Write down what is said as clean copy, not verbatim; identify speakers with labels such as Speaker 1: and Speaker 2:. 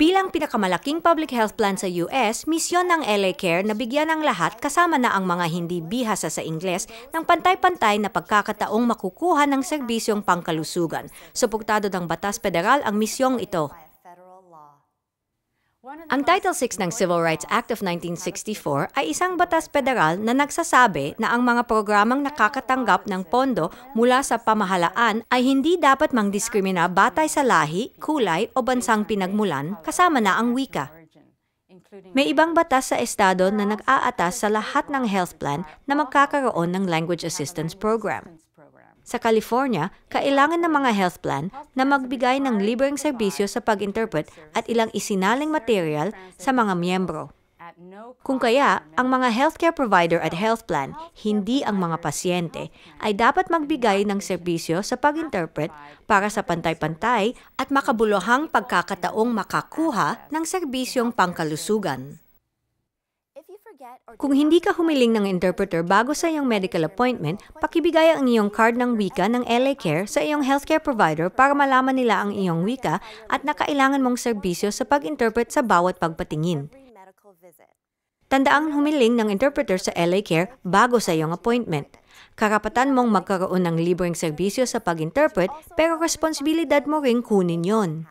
Speaker 1: Bilang pinakamalaking public health plan sa US, misyon ng LA Care na bigyan ng lahat kasama na ang mga hindi bihasa sa Ingles ng pantay-pantay na pagkakataong makukuha ng serbisyong pangkalusugan. Suportado ng batas federal ang misyong ito. Ang Title VI ng Civil Rights Act of 1964 ay isang batas federal na nagsasabi na ang mga programang nakakatanggap ng pondo mula sa pamahalaan ay hindi dapat mangdiskrimina batay sa lahi, kulay o bansang pinagmulan, kasama na ang wika. May ibang batas sa estado na nag-aatas sa lahat ng health plan na magkakaroon ng language assistance program. Sa California, kailangan ng mga health plan na magbigay ng libreng serbisyo sa pag-interpret at ilang isinaling material sa mga miyembro. Kung kaya, ang mga healthcare provider at health plan, hindi ang mga pasyente, ay dapat magbigay ng serbisyo sa pag-interpret para sa pantay-pantay at makabuluhang pagkakataong makakuha ng serbisyong pangkalusugan. Kung hindi ka humiling ng interpreter bago sa iyong medical appointment, pakibigay ang iyong card ng wika ng LA Care sa iyong healthcare provider para malaman nila ang iyong wika at nakailangan mong serbisyo sa pag-interpret sa bawat pagpatingin. Tandaang humiling ng interpreter sa LA Care bago sa iyong appointment. Karapatan mong magkaroon ng libreng serbisyo sa pag-interpret pero responsibilidad mo ring kunin yon.